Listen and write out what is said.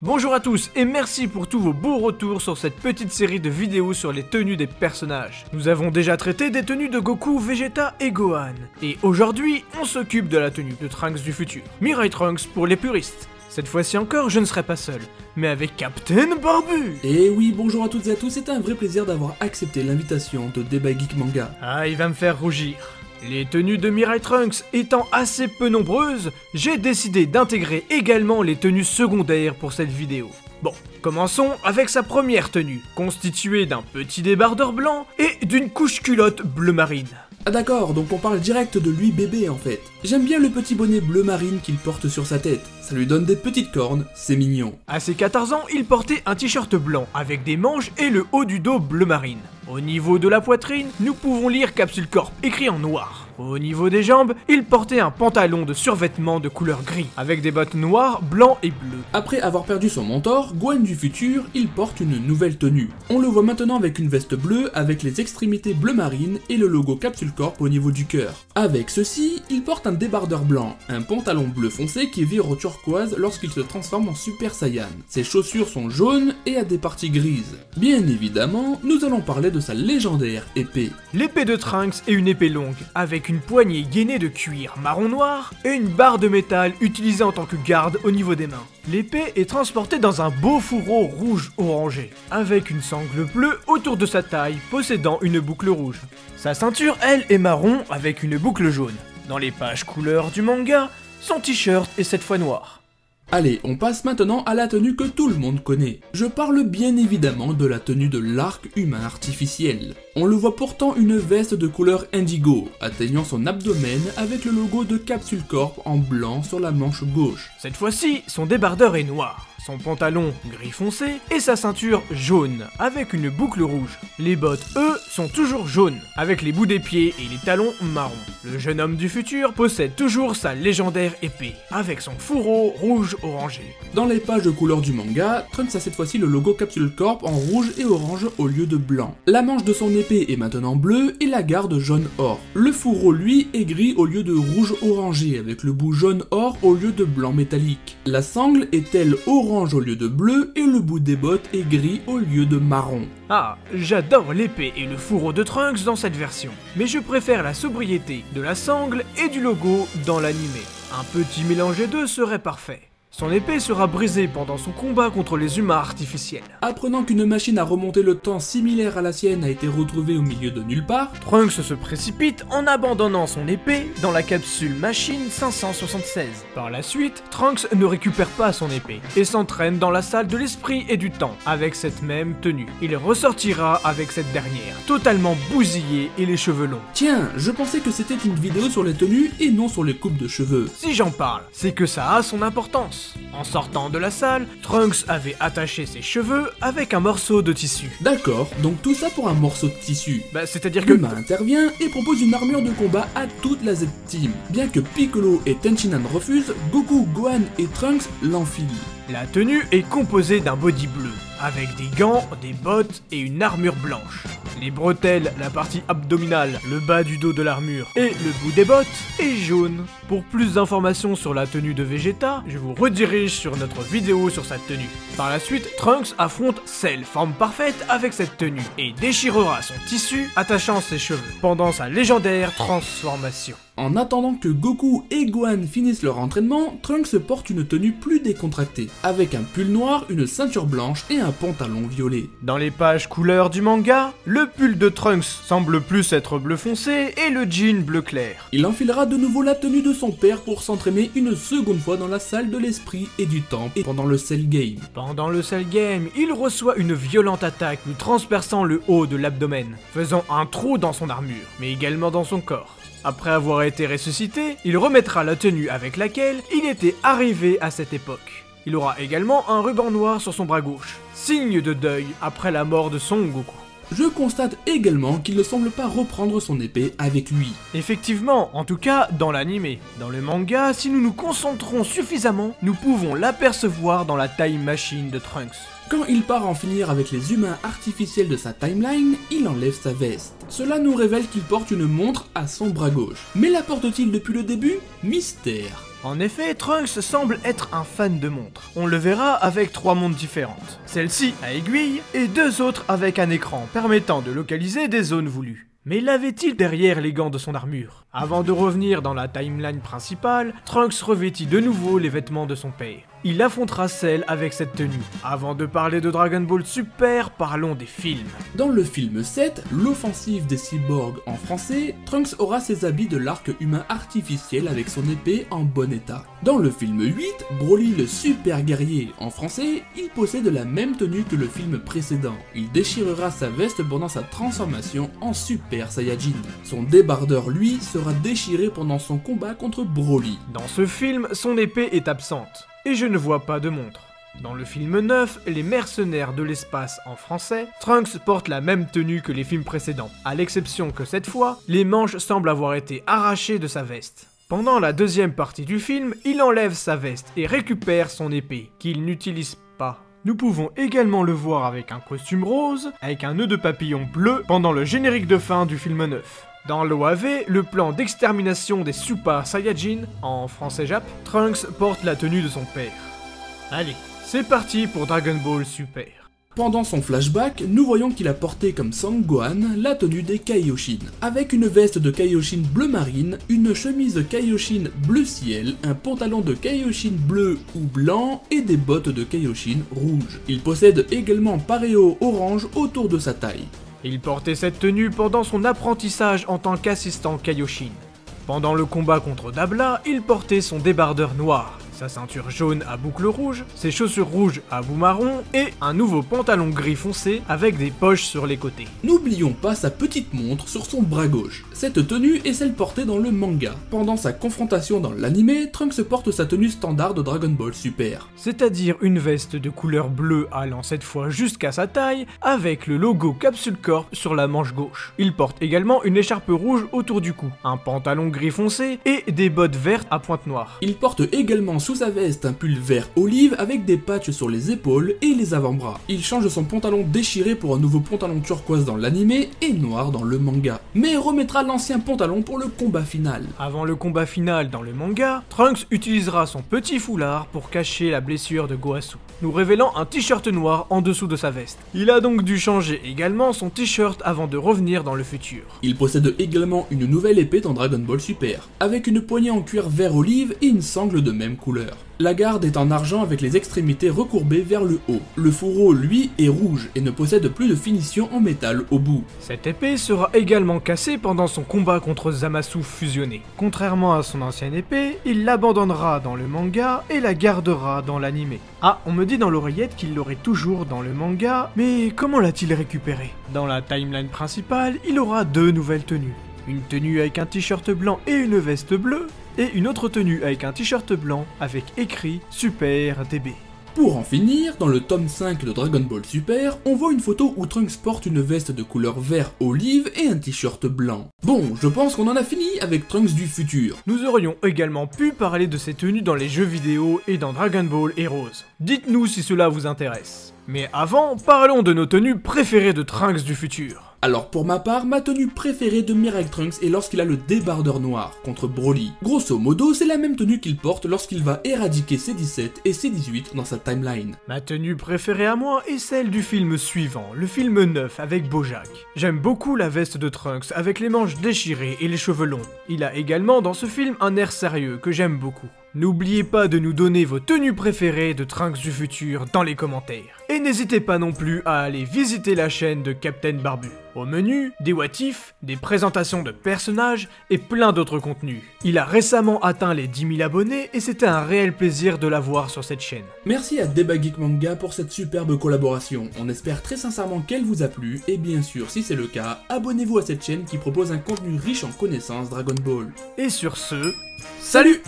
Bonjour à tous et merci pour tous vos beaux retours sur cette petite série de vidéos sur les tenues des personnages. Nous avons déjà traité des tenues de Goku, Vegeta et Gohan. Et aujourd'hui, on s'occupe de la tenue de Trunks du futur. Mirai Trunks pour les puristes. Cette fois-ci encore, je ne serai pas seul, mais avec Captain Barbu. Et oui, bonjour à toutes et à tous, c'est un vrai plaisir d'avoir accepté l'invitation de Débat Geek Manga. Ah, il va me faire rougir. Les tenues de Mirai Trunks étant assez peu nombreuses, j'ai décidé d'intégrer également les tenues secondaires pour cette vidéo. Bon, commençons avec sa première tenue, constituée d'un petit débardeur blanc et d'une couche culotte bleu marine. Ah d'accord, donc on parle direct de lui bébé en fait. J'aime bien le petit bonnet bleu marine qu'il porte sur sa tête, ça lui donne des petites cornes, c'est mignon. À ses 14 ans, il portait un t-shirt blanc avec des manches et le haut du dos bleu marine. Au niveau de la poitrine, nous pouvons lire Capsule Corp, écrit en noir. Au niveau des jambes, il portait un pantalon de survêtement de couleur gris, avec des bottes noires, blancs et bleus. Après avoir perdu son mentor, Gohan du futur, il porte une nouvelle tenue. On le voit maintenant avec une veste bleue, avec les extrémités bleu marine et le logo Capsule Corp au niveau du cœur. Avec ceci, il porte un débardeur blanc, un pantalon bleu foncé qui vire au turquoise lorsqu'il se transforme en Super Saiyan. Ses chaussures sont jaunes et a des parties grises. Bien évidemment, nous allons parler de sa légendaire épée. L'épée de Trunks est une épée longue, avec une poignée gainée de cuir marron noir et une barre de métal utilisée en tant que garde au niveau des mains. L'épée est transportée dans un beau fourreau rouge orangé, avec une sangle bleue autour de sa taille, possédant une boucle rouge. Sa ceinture, elle, est marron avec une boucle jaune. Dans les pages couleurs du manga, son t-shirt est cette fois noir. Allez, on passe maintenant à la tenue que tout le monde connaît. Je parle bien évidemment de la tenue de l'arc humain artificiel. On le voit portant une veste de couleur indigo, atteignant son abdomen avec le logo de Capsule Corp en blanc sur la manche gauche. Cette fois-ci, son débardeur est noir, son pantalon gris foncé et sa ceinture jaune, avec une boucle rouge. Les bottes, eux, sont toujours jaunes, avec les bouts des pieds et les talons marrons. Le jeune homme du futur possède toujours sa légendaire épée, avec son fourreau rouge orangé. Dans les pages de couleurs du manga, Trunks a cette fois-ci le logo Capsule Corp en rouge et orange au lieu de blanc. La manche de son épée est maintenant bleue et la garde jaune or. Le fourreau lui est gris au lieu de rouge orangé avec le bout jaune or au lieu de blanc métallique. La sangle est elle orange au lieu de bleu et le bout des bottes est gris au lieu de marron. Ah, j'adore l'épée et le fourreau de Trunks dans cette version, mais je préfère la sobriété de la sangle et du logo dans l'animé. Un petit mélange des deux serait parfait. Son épée sera brisée pendant son combat contre les humains artificiels. Apprenant qu'une machine à remonter le temps similaire à la sienne a été retrouvée au milieu de nulle part, Trunks se précipite en abandonnant son épée dans la capsule machine 576. Par la suite, Trunks ne récupère pas son épée et s'entraîne dans la salle de l'esprit et du temps avec cette même tenue. Il ressortira avec cette dernière, totalement bousillée et les cheveux longs. Tiens, je pensais que c'était une vidéo sur les tenues et non sur les coupes de cheveux. Si j'en parle, c'est que ça a son importance. En sortant de la salle, Trunks avait attaché ses cheveux avec un morceau de tissu. D'accord, donc tout ça pour un morceau de tissu. Bah, c'est-à-dire que... Bulma intervient et propose une armure de combat à toute la Z-Team. Bien que Piccolo et Tenshinhan refusent, Goku, Gohan et Trunks l'enfilent. La tenue est composée d'un body bleu, avec des gants, des bottes et une armure blanche. Les bretelles, la partie abdominale, le bas du dos de l'armure et le bout des bottes est jaune. Pour plus d'informations sur la tenue de Vegeta, je vous redirige sur notre vidéo sur sa tenue. Par la suite, Trunks affronte Cell, forme parfaite avec cette tenue, et déchirera son tissu, attachant ses cheveux, pendant sa légendaire transformation. En attendant que Goku et Gohan finissent leur entraînement, Trunks porte une tenue plus décontractée, avec un pull noir, une ceinture blanche et un pantalon violet. Dans les pages couleurs du manga, le pull de Trunks semble plus être bleu foncé et le jean bleu clair. Il enfilera de nouveau la tenue de son père pour s'entraîner une seconde fois dans la salle de l'esprit et du temps et pendant le Cell Game. Pendant le Cell Game, il reçoit une violente attaque lui transperçant le haut de l'abdomen, faisant un trou dans son armure, mais également dans son corps. Après avoir été ressuscité, il remettra la tenue avec laquelle il était arrivé à cette époque. Il aura également un ruban noir sur son bras gauche, signe de deuil après la mort de Son Goku. Je constate également qu'il ne semble pas reprendre son épée avec lui. Effectivement, en tout cas dans l'animé. Dans le manga, si nous nous concentrons suffisamment, nous pouvons l'apercevoir dans la Time Machine de Trunks. Quand il part en finir avec les humains artificiels de sa timeline, il enlève sa veste. Cela nous révèle qu'il porte une montre à son bras gauche. Mais la porte-t-il depuis le début? Mystère. En effet, Trunks semble être un fan de montres. On le verra avec 3 montres différentes. Celle-ci à aiguille et 2 autres avec un écran permettant de localiser des zones voulues. Mais l'avait-il derrière les gants de son armure? Avant de revenir dans la timeline principale, Trunks revêtit de nouveau les vêtements de son père. Il affrontera Cell avec cette tenue. Avant de parler de Dragon Ball Super, parlons des films. Dans le film 7, l'offensive des cyborgs en français, Trunks aura ses habits de l'arc humain artificiel avec son épée en bon état. Dans le film 8, Broly le super guerrier en français, il possède la même tenue que le film précédent. Il déchirera sa veste pendant sa transformation en Super Saiyajin. Son débardeur, lui, sera déchiré pendant son combat contre Broly. Dans ce film, son épée est absente. Et je ne vois pas de montre. Dans le film 9, Les mercenaires de l'espace en français, Trunks porte la même tenue que les films précédents, à l'exception que cette fois, les manches semblent avoir été arrachées de sa veste. Pendant la deuxième partie du film, il enlève sa veste et récupère son épée, qu'il n'utilise pas. Nous pouvons également le voir avec un costume rose, avec un nœud de papillon bleu pendant le générique de fin du film 9. Dans l'OAV, le plan d'extermination des Super Saiyajin, en français Jap, Trunks porte la tenue de son père. Allez, c'est parti pour Dragon Ball Super. Pendant son flashback, nous voyons qu'il a porté comme Sangohan la tenue des Kaioshin, avec une veste de Kaioshin bleu marine, une chemise Kaioshin bleu ciel, un pantalon de Kaioshin bleu ou blanc et des bottes de Kaioshin rouge. Il possède également Pareo orange autour de sa taille. Il portait cette tenue pendant son apprentissage en tant qu'assistant Kaioshin. Pendant le combat contre Dabla, il portait son débardeur noir, sa ceinture jaune à boucles rouges, ses chaussures rouges à bout marron et un nouveau pantalon gris foncé avec des poches sur les côtés. N'oublions pas sa petite montre sur son bras gauche. Cette tenue est celle portée dans le manga. Pendant sa confrontation dans l'anime, Trunks porte sa tenue standard de Dragon Ball Super. C'est-à-dire une veste de couleur bleue allant cette fois jusqu'à sa taille, avec le logo Capsule Corp sur la manche gauche. Il porte également une écharpe rouge autour du cou, un pantalon gris foncé et des bottes vertes à pointe noire. Il porte également sous sa veste un pull vert olive avec des patchs sur les épaules et les avant-bras. Il change son pantalon déchiré pour un nouveau pantalon turquoise dans l'anime et noir dans le manga, mais remettra l'ancien pantalon pour le combat final. Avant le combat final dans le manga, Trunks utilisera son petit foulard pour cacher la blessure de Gohasu, nous révélant un t-shirt noir en dessous de sa veste. Il a donc dû changer également son t-shirt avant de revenir dans le futur. Il possède également une nouvelle épée dans Dragon Ball Super, avec une poignée en cuir vert olive et une sangle de même couleur. La garde est en argent avec les extrémités recourbées vers le haut. Le fourreau, lui, est rouge et ne possède plus de finition en métal au bout. Cette épée sera également cassée pendant son combat contre Zamasu fusionné. Contrairement à son ancienne épée, il l'abandonnera dans le manga et la gardera dans l'anime. Ah, on me dit dans l'oreillette qu'il l'aurait toujours dans le manga, mais comment l'a-t-il récupéré? Dans la timeline principale, il aura 2 nouvelles tenues. Une tenue avec un t-shirt blanc et une veste bleue, et une autre tenue avec un t-shirt blanc avec écrit Super DB. Pour en finir, dans le tome 5 de Dragon Ball Super, on voit une photo où Trunks porte une veste de couleur vert olive et un t-shirt blanc. Bon, je pense qu'on en a fini avec Trunks du futur. Nous aurions également pu parler de ces tenues dans les jeux vidéo et dans Dragon Ball Heroes. Dites-nous si cela vous intéresse. Mais avant, parlons de nos tenues préférées de Trunks du futur. Alors pour ma part, ma tenue préférée de Miracle Trunks est lorsqu'il a le débardeur noir contre Broly. Grosso modo, c'est la même tenue qu'il porte lorsqu'il va éradiquer C17 et C18 dans sa timeline. Ma tenue préférée à moi est celle du film suivant, le film 9 avec Bojack. J'aime beaucoup la veste de Trunks avec les manches déchirées et les cheveux longs. Il a également dans ce film un air sérieux que j'aime beaucoup. N'oubliez pas de nous donner vos tenues préférées de Trunks du futur dans les commentaires. Et n'hésitez pas non plus à aller visiter la chaîne de Captain Barbu. Au menu, des what if, des présentations de personnages et plein d'autres contenus. Il a récemment atteint les 10 000 abonnés et c'était un réel plaisir de l'avoir sur cette chaîne. Merci à Débat Geek Manga pour cette superbe collaboration. On espère très sincèrement qu'elle vous a plu et bien sûr, si c'est le cas, abonnez-vous à cette chaîne qui propose un contenu riche en connaissances Dragon Ball. Et sur ce, salut!